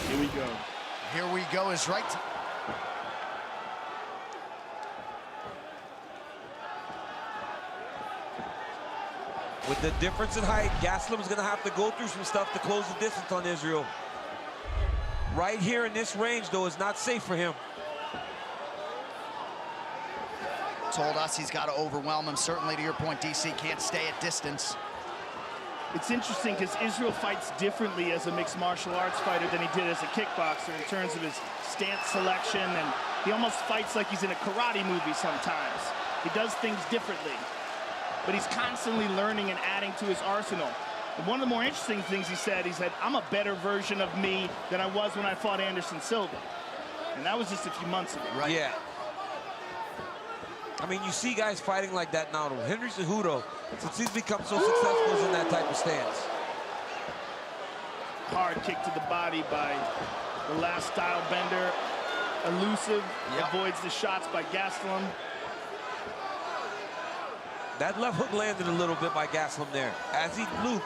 Here we go. Here we go is right. With the difference in height, Gastelum's gonna have to go through some stuff to close the distance on Israel. Right here in this range, though, is not safe for him. Told us he's got to overwhelm him. Certainly, to your point, DC can't stay at distance. It's interesting because Israel fights differently as a mixed martial arts fighter than he did as a kickboxer in terms of his stance selection, and he almost fights like he's in a karate movie sometimes. He does things differently, but he's constantly learning and adding to his arsenal. And one of the more interesting things he said, I'm a better version of me than I was when I fought Anderson Silva. And that was just a few months ago. Right. Yeah. I mean, you see guys fighting like that now. Henry Cejudo, since he's become so successful, is in that type of stance. Hard kick to the body by the last style bender. Elusive, avoids the shots by Gastelum. That left hook landed a little bit by Gastelum there. As he looped,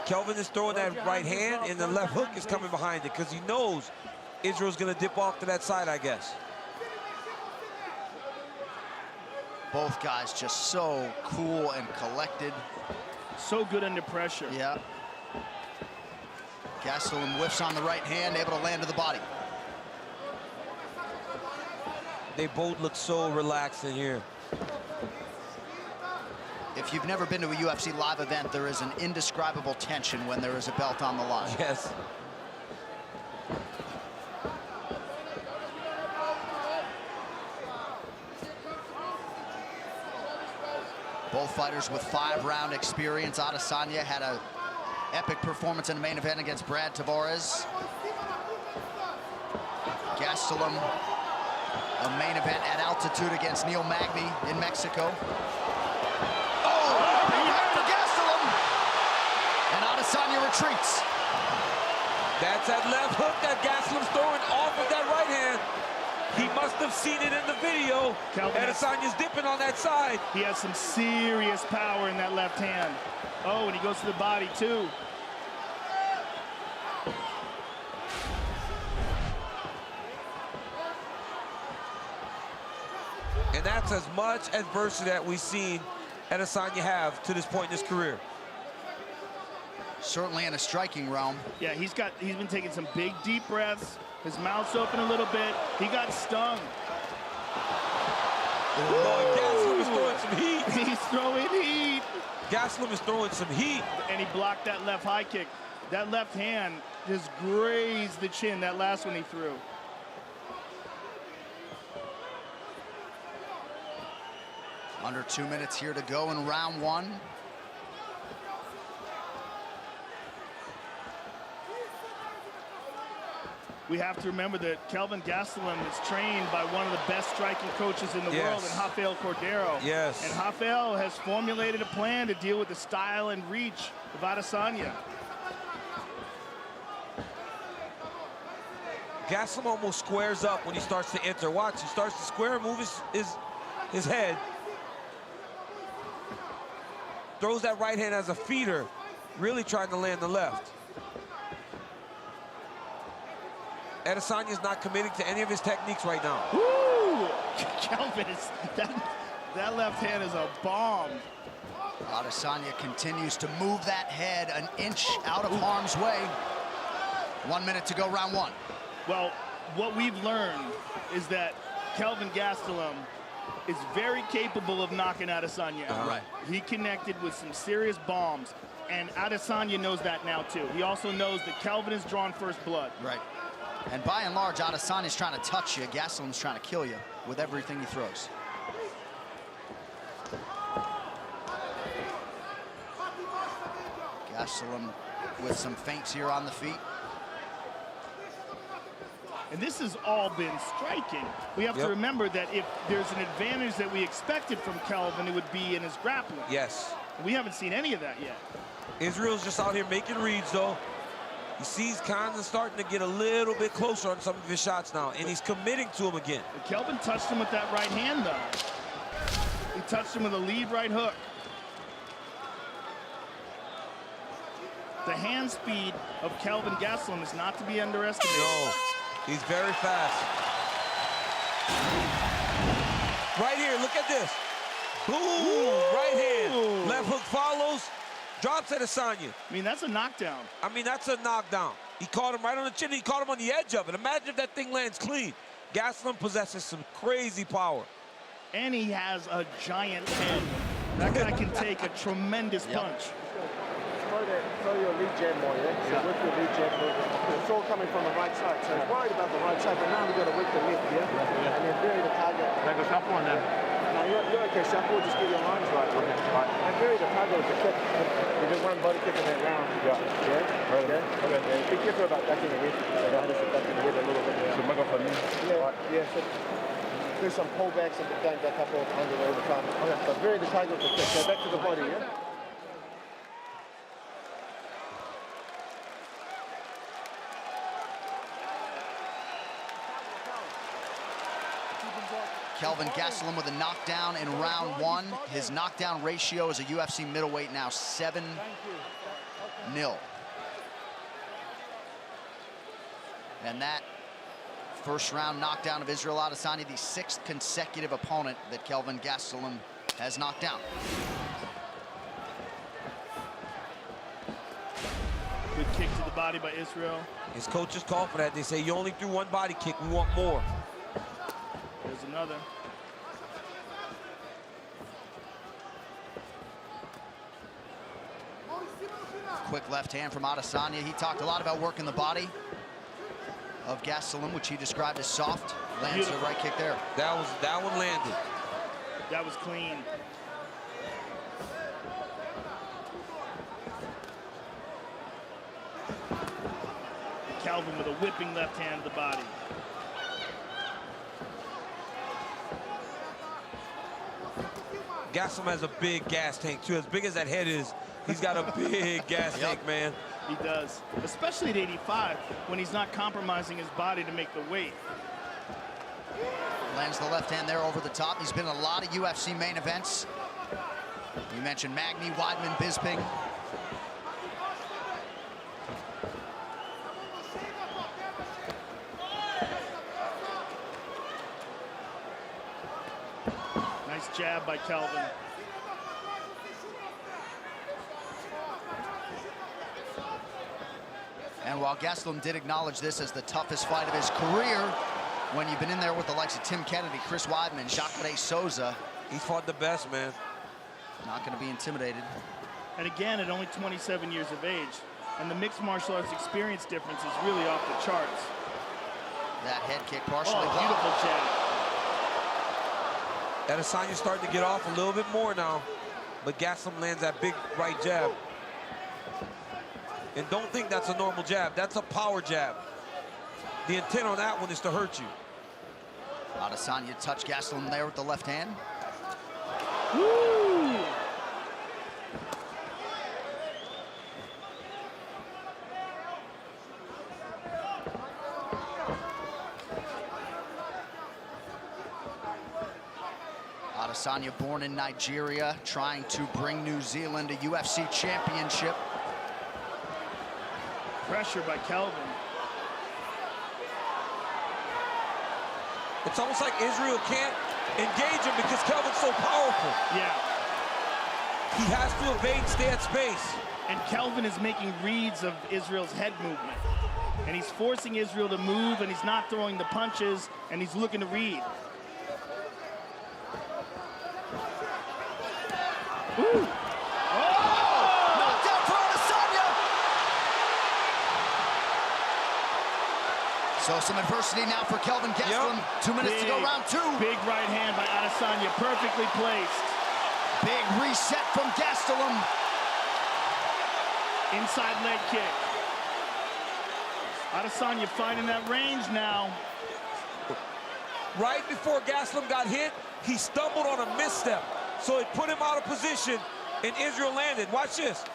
Kelvin is throwing that right hand, and the left hook is coming behind it because he knows Israel's going to dip off to that side, I guess. Both guys just so cool and collected. So good under pressure. Yeah. Gastelum whiffs on the right hand, able to land to the body. They both look so relaxed in here. If you've never been to a UFC live event, there is an indescribable tension when there is a belt on the line. Yes. Both fighters with 5-round experience. Adesanya had an epic performance in the main event against Brad Tavares. Gastelum, a main event at altitude against Neil Magny in Mexico. Oh, big back for Gastelum! And Adesanya retreats. That's that left hook that Gastelum's throwing off of that right hand. He must have seen it in the video. Adesanya's dipping on that side. He has some serious power in that left hand. Oh, and he goes to the body, too. And that's as much adversity that we've seen Adesanya have to this point in his career. Certainly in a striking realm. Yeah, he's been taking some big, deep breaths. His mouth's open a little bit. He got stung. Gastelum is throwing some heat. He's throwing heat. Gastelum is throwing some heat. And he blocked that left high kick. That left hand just grazed the chin, that last one he threw. Under 2 minutes here to go in round one. We have to remember that Kelvin Gastelum is trained by one of the best striking coaches in the world, in Rafael Cordero. Yes. And Rafael has formulated a plan to deal with the style and reach of Adesanya. Gastelum almost squares up when he starts to enter. Watch, he starts to square, move his head. Throws that right hand as a feeder, really trying to land the left. Adesanya's not committing to any of his techniques right now. Woo! Kelvin, that left hand is a bomb. Adesanya continues to move that head an inch out of harm's way. 1 minute to go, round one. Well, what we've learned is that Kelvin Gastelum is very capable of knocking Adesanya out. Right. He connected with some serious bombs, and Adesanya knows that now too. He also knows that Kelvin has drawn first blood. Right. And by and large, Adesanya's trying to touch you. Gastelum's trying to kill you with everything he throws. Gastelum with some feints here on the feet. And this has all been striking. We have to remember that if there's an advantage that we expected from Kelvin, it would be in his grappling. Yes. We haven't seen any of that yet. Israel's just out here making reads, though. You see he's kind of starting to get a little bit closer on some of his shots now, and he's committing to him again. But Kelvin touched him with that right hand, though. touched him with a lead right hook. The hand speed of Kelvin Gastelum is not to be underestimated. No, he's very fast. Right here, look at this. Boom, right hand. Left hook follows, drops Adesanya. I mean, that's a knockdown. I mean, that's a knockdown. He caught him right on the chin. He caught him on the edge of it. Imagine if that thing lands clean. Gastelum possesses some crazy power. And he has a giant head. That guy can take a tremendous punch. Throw your lead jab more, yeah? So with your lead jab, it's all coming from the right side. So he's worried about the right side, but now we've got to whip the left, yeah? And then bury the target. Take a couple on that. No, you're okay, Shuffle. Just get your lines right. Okay. Right. And bury the target with the kick. You do one body kick in that round. Yeah? Right. Okay? Okay. Yeah. Be careful about ducking the head. So I just ducking the head a little bit. So make up for me. Yeah, right. Yeah. So do some pullbacks and don't back up under all the time. Okay. So bury the target with the kick. Go back to the body, yeah? Kelvin Gastelum with a knockdown in round 1. His knockdown ratio as a UFC middleweight now 7-0. And that first round knockdown of Israel Adesanya, the 6th consecutive opponent that Kelvin Gastelum has knocked down. Good kick to the body by Israel. His coaches call for that. They say, you only threw one body kick. We want more. There's another. Quick left hand from Adesanya. He talked a lot about working the body of Gastelum, which he described as soft. Lands the right kick there. That one landed. That was clean. Kelvin with a whipping left hand to the body. Gastelum has a big gas tank, too. As big as that head is, he's got a big gas tank, man. He does, especially at 85, when he's not compromising his body to make the weight. Lands the left hand there over the top. He's been in a lot of UFC main events. You mentioned Magny, Weidman, Bisping. Nice jab by Kelvin. And while Gastelum did acknowledge this as the toughest fight of his career, when you've been in there with the likes of Tim Kennedy, Chris Weidman, Jacare Souza, he's fought the best, man. Not going to be intimidated. And again, at only 27 years of age. And the mixed martial arts experience difference is really off the charts. That head kick partially blocked. Beautiful jab. Adesanya's starting to get off a little bit more now, but Gastelum lands that big right jab. And don't think that's a normal jab. That's a power jab. The intent on that one is to hurt you. Adesanya touched Gastelum there with the left hand. Woo! Adesanya, born in Nigeria, trying to bring New Zealand a UFC championship. Pressure by Kelvin. It's almost like Israel can't engage him because Kelvin's so powerful. Yeah. He has to evade, stay at space. And Kelvin is making reads of Israel's head movement. And he's forcing Israel to move, and he's not throwing the punches, and he's looking to read. Ooh. Knockdown for Adesanya! So some adversity now for Kelvin Gastelum. 2 minutes to go, round 2. Big right hand by Adesanya, perfectly placed. Big reset from Gastelum. Inside leg kick. Adesanya finding that range now. Right before Gastelum got hit, he stumbled on a misstep. So it put him out of position, and Israel landed. Watch this.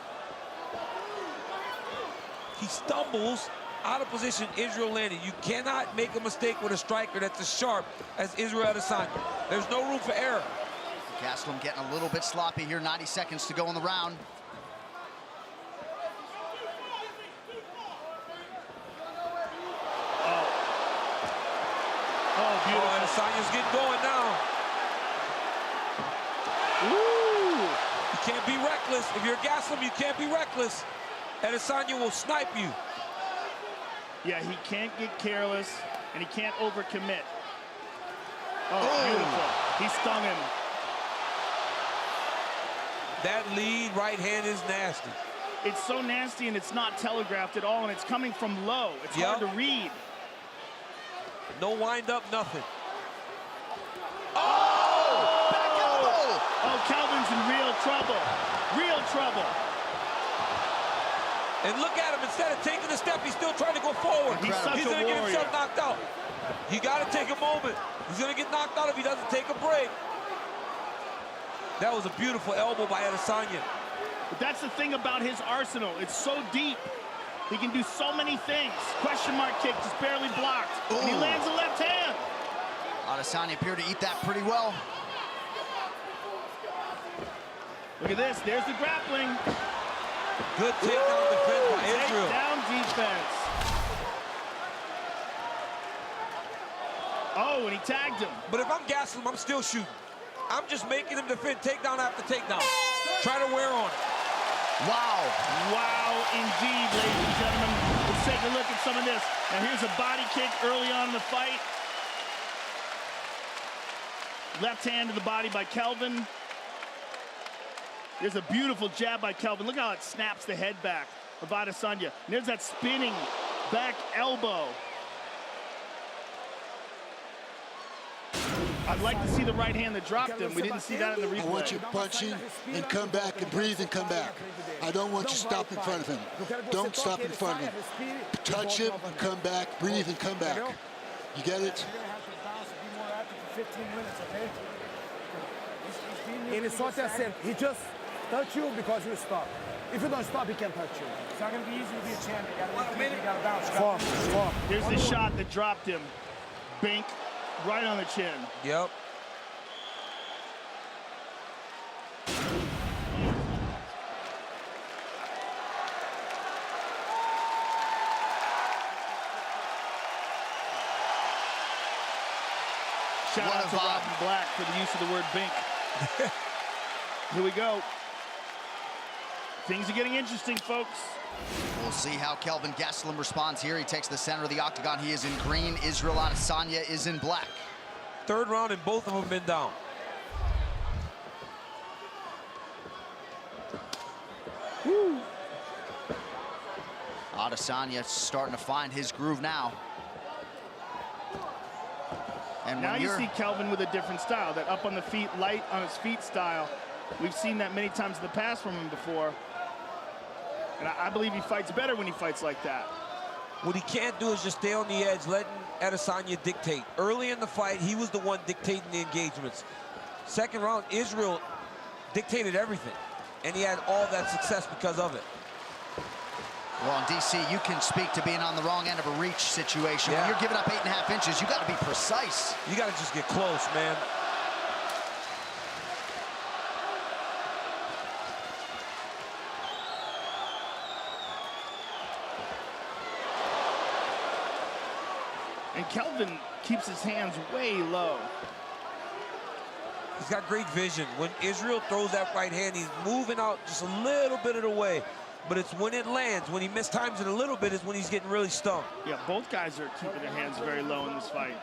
He stumbles out of position, Israel landed. You cannot make a mistake with a striker that's as sharp as Israel Adesanya. There's no room for error. Gastelum getting a little bit sloppy here. 90 seconds to go in the round. Oh, beautiful. Oh, Adesanya's getting going now. Ooh. You can't be reckless. If you're Gastelum, you can't be reckless. Adesanya will snipe you. Yeah, he can't get careless, and he can't overcommit. Oh, beautiful. He stung him. That lead right hand is nasty. It's so nasty, and it's not telegraphed at all, and it's coming from low. It's hard to read. No wind up, nothing. Oh! Back elbow! Oh, Kelvin's in real trouble. Real trouble. And look at him, instead of taking a step, he's still trying to go forward. He's such He's a gonna get warrior. himself knocked out. You gotta take a moment. He's gonna get knocked out if he doesn't take a break. That was a beautiful elbow by Adesanya. But that's the thing about his arsenal. It's so deep. He can do so many things. Question mark kick, just barely blocked. And he lands a left hand. Adesanya appeared to eat that pretty well. Look at this, there's the grappling. Good takedown defense by Israel. Takedown defense. Oh, and he tagged him. But if I'm Gastelum, I'm still shooting. I'm just making him defend takedown after takedown. Try to wear on it. Wow. Wow, indeed, ladies and gentlemen. Let's take a look at some of this. Now, here's a body kick early on in the fight. Left hand to the body by Kelvin. There's a beautiful jab by Kelvin. Look how it snaps the head back of Adesanya. And there's that spinning back elbow. I'd like to see the right hand that dropped him. We didn't see that in the replay. I want you punching and come back and breathe and come back. I don't want you stop in front of him. Don't stop in front of him. Touch him, come back, breathe and come back. You get it? Ele só te acerta. He just touch you because you stop. If you don't stop, he can touch you. It's not going to be easy to be a champ. You got to bounce. Focus. Here's the shot that dropped him. Bink, right on the chin. Yep. Shout out to Robin Black for the use of the word bink. Here we go. Things are getting interesting, folks. We'll see how Kelvin Gastelum responds here. He takes the center of the octagon. He is in green. Israel Adesanya is in black. Third round and both of them been down. Woo. Adesanya starting to find his groove now. And Now you see Kelvin with a different style, that up on the feet, light on his feet style. We've seen that many times in the past from him before. And I believe he fights better when he fights like that. What he can't do is just stay on the edge, letting Adesanya dictate. Early in the fight, he was the one dictating the engagements. Second round, Israel dictated everything. And he had all that success because of it. Well, in DC, you can speak to being on the wrong end of a reach situation. Yeah. When you're giving up 8.5 inches, you got to be precise. You got to just get close, man. And Kelvin keeps his hands way low. He's got great vision. When Israel throws that right hand, he's moving out just a little bit of the way. But it's when it lands, when he mistimes it a little bit, is when he's getting really stung. Yeah, both guys are keeping their hands very low in this fight.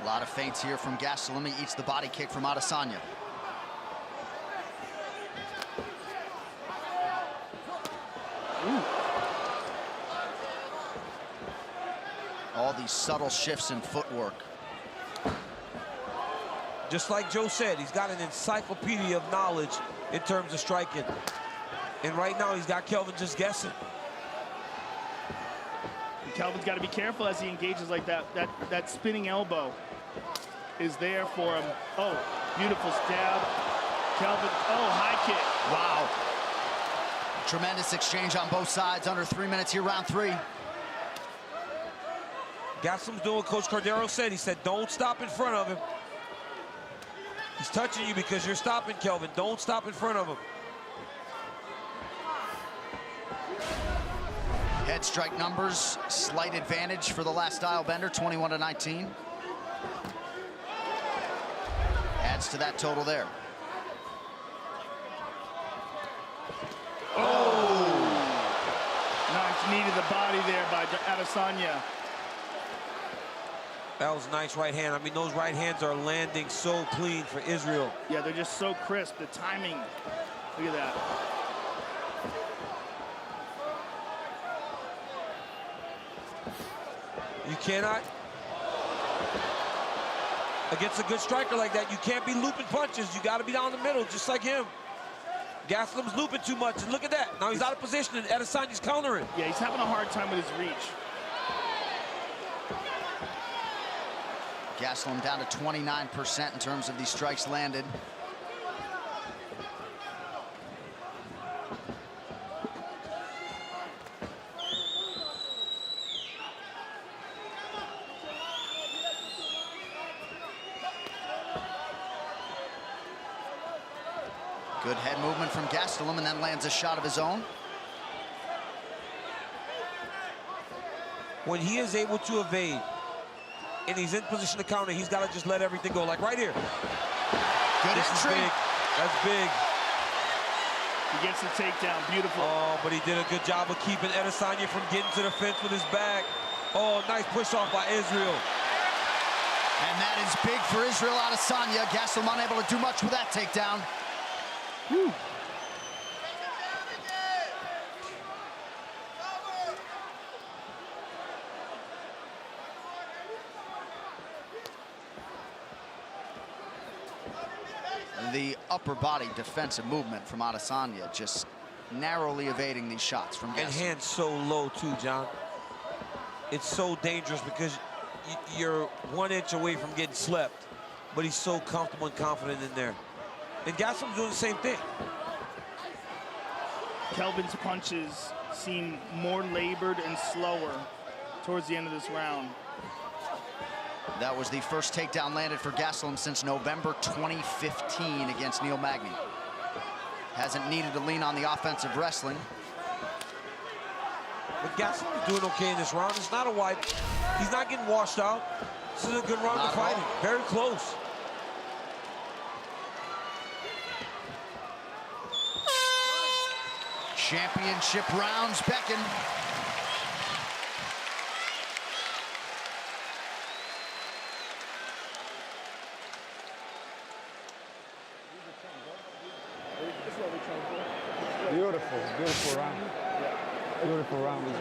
A lot of feints here from Gastelum. He eats the body kick from Adesanya. Ooh. All these subtle shifts in footwork. Just like Joe said, he's got an encyclopedia of knowledge in terms of striking. And right now, he's got Kelvin just guessing. And Kelvin's got to be careful as he engages like that. That spinning elbow is there for him. Oh, beautiful stab. Kelvin, oh, high kick. Wow. Tremendous exchange on both sides. Under 3 minutes here, round 3. Gastelum's doing what Coach Cordero said. He said, don't stop in front of him. He's touching you because you're stopping, Kelvin. Don't stop in front of him. Head strike numbers, slight advantage for the last style bender, 21-19. Adds to that total there. Nice knee to the body there by Adesanya. That was a nice right hand. I mean, those right hands are landing so clean for Israel. Yeah, they're just so crisp. The timing. Look at that. You cannot, against a good striker like that, you can't be looping punches. You got to be down the middle, just like him. Gastelum's looping too much, and look at that. Now he's out of position, and Adesanya's countering. Yeah, he's having a hard time with his reach. Gastelum down to 29% in terms of these strikes landed. Good head movement from Gastelum, and then lands a shot of his own. When he is able to evade, and he's in position to counter, he's got to just let everything go, like right here. Good This is entry. big. That's big. He gets the takedown. Beautiful. Oh, but he did a good job of keeping Adesanya from getting to the fence with his back. Oh, nice push off by Israel. And that is big for Israel Adesanya. Gastelum unable to do much with that takedown. Whew. The upper body defensive movement from Adesanya, just narrowly evading these shots from And Gastelum. hands so low too, John. It's so dangerous because you're 1 inch away from getting slept, but he's so comfortable and confident in there. And Gastelum's doing the same thing. Kelvin's punches seem more labored and slower towards the end of this round. That was the first takedown landed for Gastelum since November 2015 against Neil Magny. Hasn't needed to lean on the offensive wrestling. But Gastelum's doing okay in this round. It's not a wide. He's not getting washed out. This is a good round Not of at all. fighting. Very close. Championship rounds beckon. Beautiful, beautiful round. Beautiful round. You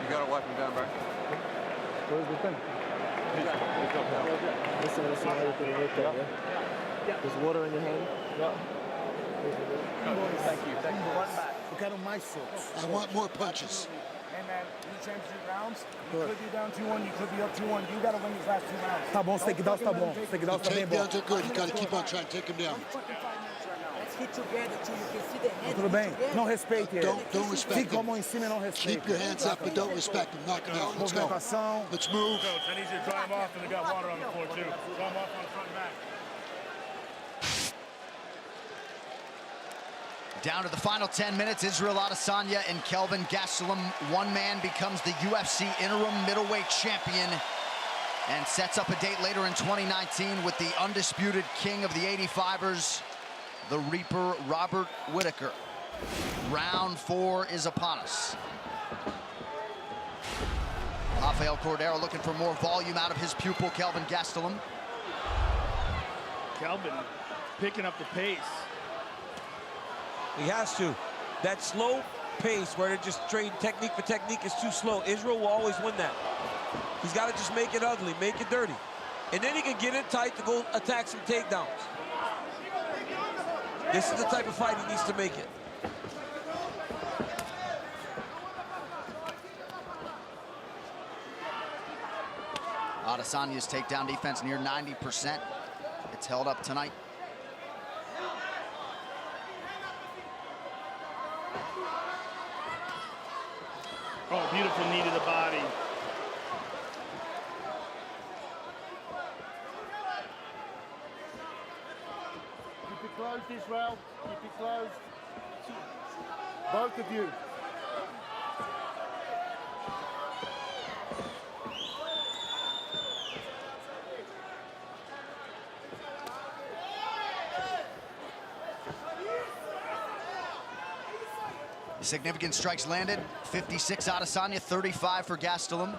gotta wipe him down, bro. Where's the thing? Listen, how you put it right there, yeah? There's water in your hand? Thank you. Run back. Eu quero mais socos. I want more punches. Hey man, you championship rounds. You could be down 2-1, you could be up 2-1. You gotta win these last 2 rounds. Tá bom, você tem que dar os tá bom. Você tem que dar os tá bem bom. Takedowns are good. You got to keep on trying to take him down. Let's hit together till you can see the hand. Tudo bem? Não respeite ele. Don't respect Fica com a him. mão em cima e não respeite. Keep your hands up, but don't respect him. Knock him out. Let's go. Movimentação. Let's move. Coach, I need you to dry him off, and they got water on the floor, too. Dry him off on front and back. Down to the final 10 minutes, Israel Adesanya and Kelvin Gastelum. One man becomes the UFC interim middleweight champion and sets up a date later in 2019 with the undisputed king of the 85ers, the Reaper, Robert Whittaker. Round 4 is upon us. Rafael Cordero looking for more volume out of his pupil, Kelvin Gastelum. Kelvin picking up the pace. He has to. That slow pace where they're just trading technique for technique is too slow. Israel will always win that. He's got to just make it ugly, make it dirty. And then he can get in tight to go attack some takedowns. This is the type of fight he needs to make it. Adesanya's takedown defense near 90%. It's held up tonight. Oh, beautiful knee to the body. closed, Israel. Keep it closed. Both of you. Significant strikes landed. 56 Adesanya, 35 for Gastelum.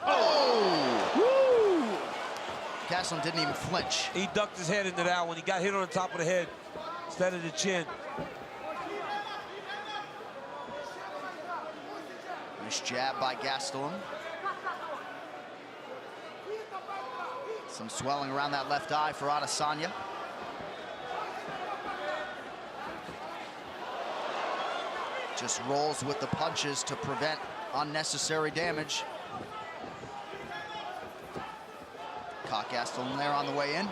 Oh! Woo! Gastelum didn't even flinch. He ducked his head into that one. He got hit on the top of the head instead of the chin. Nice jab by Gastelum. Some swelling around that left eye for Adesanya. Just rolls with the punches to prevent unnecessary damage. Caught Gastelum there on the way in.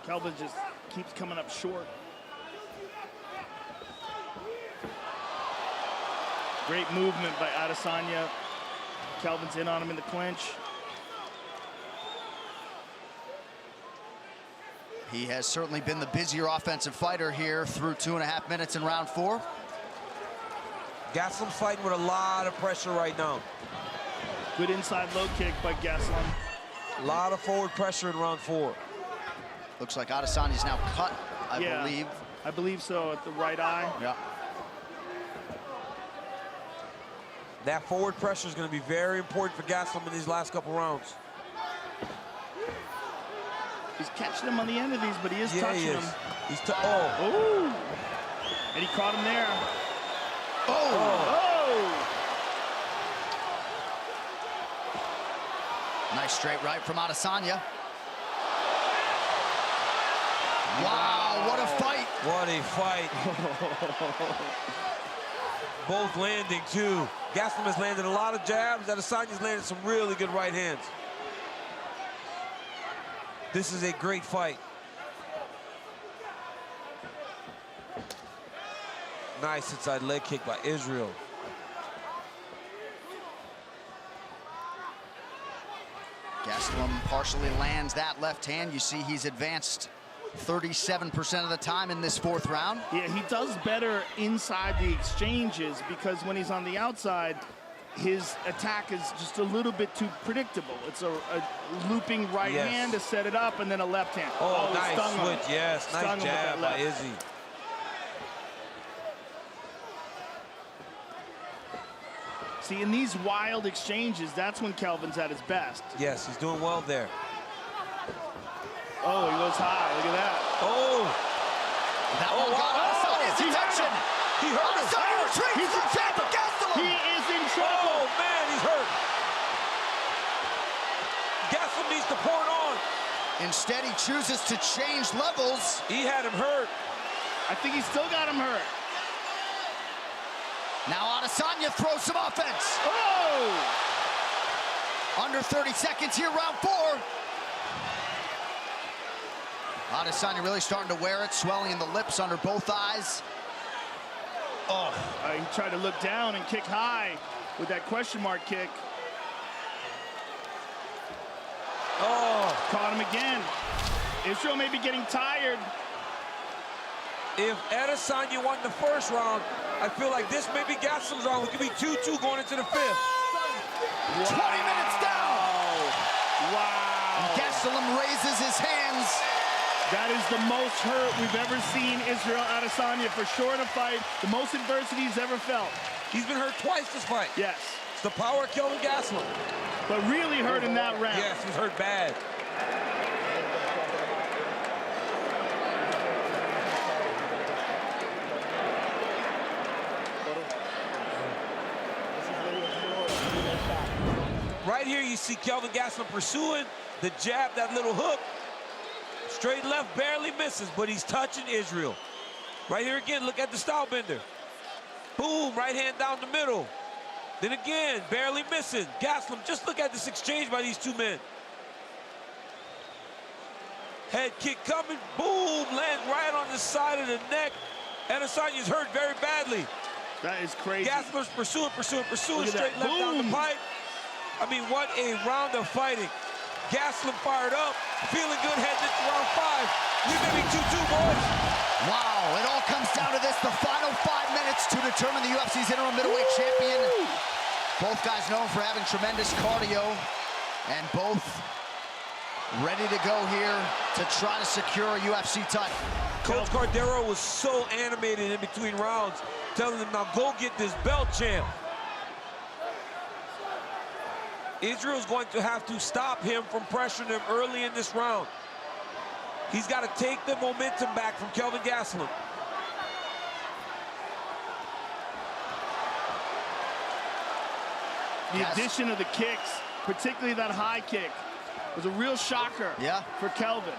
Kelvin just keeps coming up short. Great movement by Adesanya. Kelvin's in on him in the clinch. He has certainly been the busier offensive fighter here through 2.5 minutes in round 4. Gastelum fighting with a lot of pressure right now. Good inside low kick by Gastelum. A lot of forward pressure in round 4. Looks like Adesanya's now cut, I believe. I believe so, at the right eye. Yeah. That forward pressure is going to be very important for Gastelum in these last couple rounds. He's catching him on the end of these, but he is touching him. He's oh. And he caught him there. Nice straight right from Adesanya. Wow, what a fight. What a fight. Both landing, too. Gastelum has landed a lot of jabs. Adesanya's landed some really good right hands. This is a great fight. Nice inside leg kick by Israel. Gastelum partially lands that left hand. You see he's advanced 37% of the time in this 4th round. Yeah, he does better inside the exchanges because when he's on the outside, his attack is just a little bit too predictable. It's a looping right hand to set it up and then a left hand. Oh, nice switch, yes. Nice jab by Izzy. See, in these wild exchanges, that's when Kelvin's at his best. Yes, he's doing well there. Oh, he goes high. Look at that. Oh. That one got Adesanya's attention. He hurt him. Adesanya retreats. He's in trouble. Gastelum. He is in trouble. Oh, man, he's hurt. Gastelum needs to pour it on. Instead, he chooses to change levels. He had him hurt. I think he still got him hurt. Now Adesanya throws some offense. Oh! Under 30 seconds here, round 4. Adesanya really starting to wear it, swelling in the lips under both eyes. Oh, he tried to look down and kick high with that question mark kick. Oh. Caught him again. Israel may be getting tired. If Adesanya won the 1st round, I feel like this may be Gastelum's round. It could be 2-2 going into the 5th. 20 minutes down. Wow. And Gastelum raises his hands. That is the most hurt we've ever seen Israel Adesanya for sure in a fight. The most adversity he's ever felt. He's been hurt twice this fight. Yes. It's the power of Kelvin Gastelum. But really hurt in that round. Yes, he's hurt bad. Right here, you see Kelvin Gastelum pursuing the jab, that little hook. Straight left, barely misses, but he's touching Israel. Right here again, look at the style bender. Boom, right hand down the middle. Then again, barely missing. Gastelum, just look at this exchange by these two men. Head kick coming, boom, lands right on the side of the neck. Adesanya's hurt very badly. That is crazy. Gaslam's pursuing, Look at straight that. left down the Boom. pipe. I mean, what a round of fighting. Gaslam fired up, feeling good heading into round 5. We may be 2-2, boys. Wow, it all comes down to this. The final 5 minutes to determine the UFC's interim middleweight champion. Both guys known for having tremendous cardio, and both ready to go here to try to secure a UFC title. Coach Cordero was so animated in between rounds, telling him, now go get this belt, champ. Israel's going to have to stop him from pressuring him early in this round. He's got to take the momentum back from Kelvin Gastelum. The addition of the kicks, particularly that high kick, was a real shocker for Kelvin.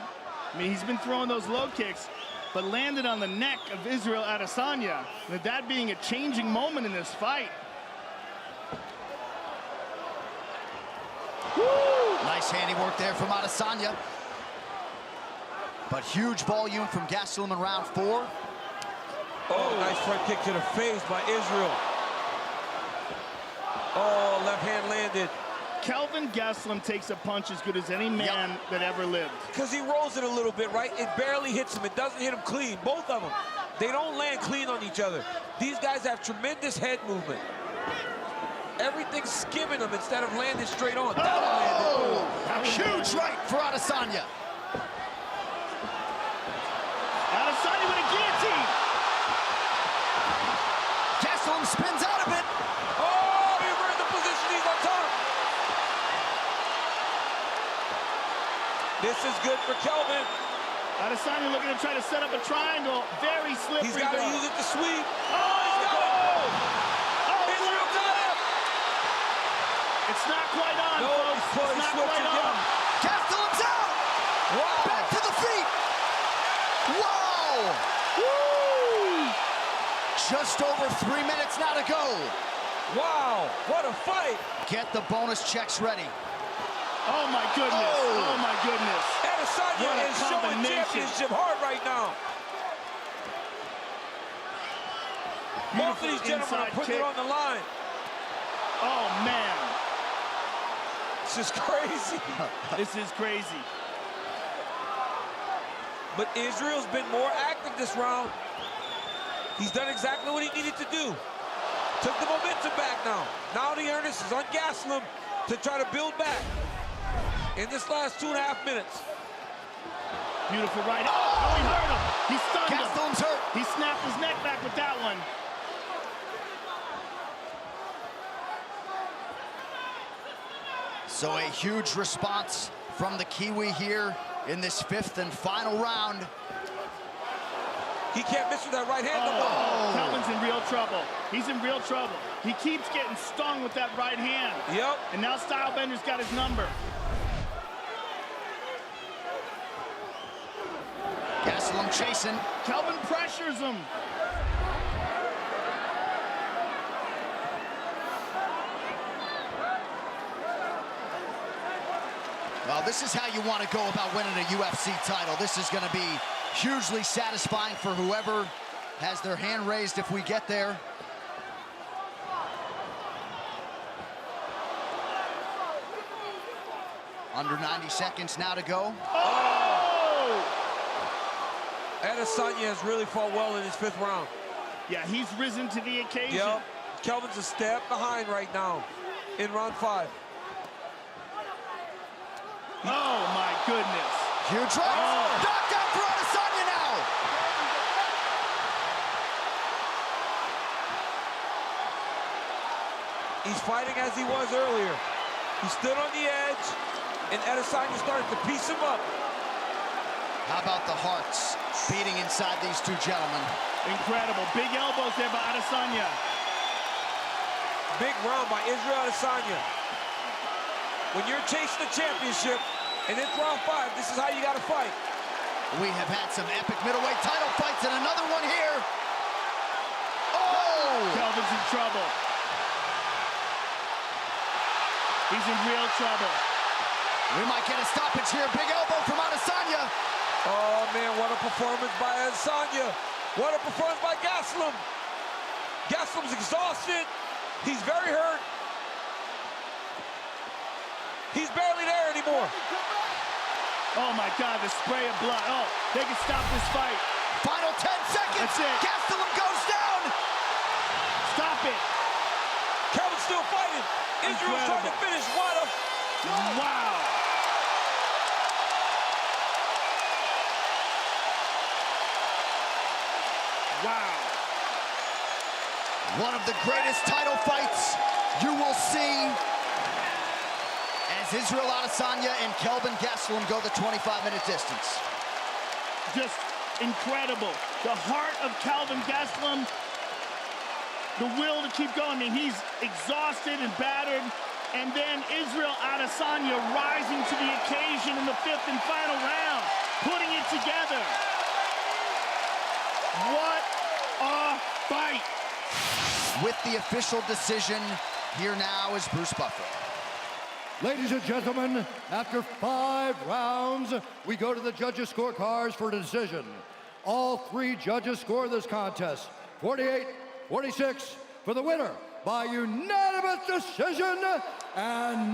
I mean, he's been throwing those low kicks, but landed on the neck of Israel Adesanya. And that being a changing moment in this fight. Nice handiwork there from Adesanya. But huge volume from Gastelum in round 4. Oh, nice front kick to the face by Israel. Oh, left hand landed. Kelvin Gastelum takes a punch as good as any man that ever lived. Because he rolls it a little bit, right? It barely hits him. It doesn't hit him clean. Both of them. They don't land clean on each other. These guys have tremendous head movement. Everything's skimming them instead of landing straight on. That one landed. Huge right for Adesanya. Adesanya with a guillotine. Gastelum spins out of it. Oh, he reversed the position. He's on top. This is good for Kelvin. Adesanya looking to try to set up a triangle. Very slippery. He's got to use it to sweep. Oh, he's got it. Israel got it. It's not quite on, No, folks. he's It's not switching quite on. Gastelum's out. Wow. Back to the feet. Wow. Woo! Just over 3 minutes now to go. Wow, what a fight. Get the bonus checks ready. Oh my goodness. Oh my goodness. Adesanya What a is showing combination. championship hard right now. Both of these gentlemen are inside putting it kick. on the line. Oh man. This is crazy. This is crazy. But Israel's been more active this round. He's done exactly what he needed to do. Took the momentum back now. Now the earnest is on Gastelum to try to build back in this last 2.5 minutes. Beautiful right. Oh, he hurt him. He stunned him. Gastelum's hurt. He snapped his neck back with that one. So a huge response from the Kiwi here in this 5th and final round. He can't miss with that right hand no more. Oh, Kelvin's in real trouble. He's in real trouble. He keeps getting stung with that right hand. Yep. And now Stylebender's got his number. Gastelum chasing. Kelvin pressures him. Well, this is how you want to go about winning a UFC title. This is going to be hugely satisfying for whoever has their hand raised if we get there. Under 90 seconds now to go. Oh! Adesanya has really fought well in his 5th round. Yeah, he's risen to the occasion. Yep. Kelvin's a step behind right now in round 5. Oh my goodness. Huge right. Oh. Knockdown for Adesanya now. He's fighting as he was earlier. He stood on the edge, and Adesanya started to piece him up. How about the hearts beating inside these two gentlemen? Incredible. Big elbows there by Adesanya. Big round by Israel Adesanya. When you're chasing the championship, and it's round 5, this is how you got to fight. We have had some epic middleweight title fights, and another one here. Oh! Kelvin's in trouble. He's in real trouble. We might get a stoppage here. Big elbow from Adesanya. Oh, man, what a performance by Adesanya. What a performance by Gastelum. Gastelum's exhausted. He's very hurt. He's barely there anymore. Oh my God, the spray of blood. Oh, they can stop this fight. Final 10 seconds. That's it. Gastelum goes down. Stop it. Kelvin's still fighting. Israel's trying to finish. What a... Wow. Wow. One of the greatest title fights you will see as Israel Adesanya and Kelvin Gastelum go the 25-minute distance. Just incredible. The heart of Kelvin Gastelum, the will to keep going. I mean, he's exhausted and battered. And then Israel Adesanya rising to the occasion in the 5th and final round, putting it together. What a fight. With the official decision, here now is Bruce Buffer. Ladies and gentlemen, after 5 rounds, we go to the judges' scorecards for a decision. All 3 judges score this contest 48-46 for the winner by unanimous decision, and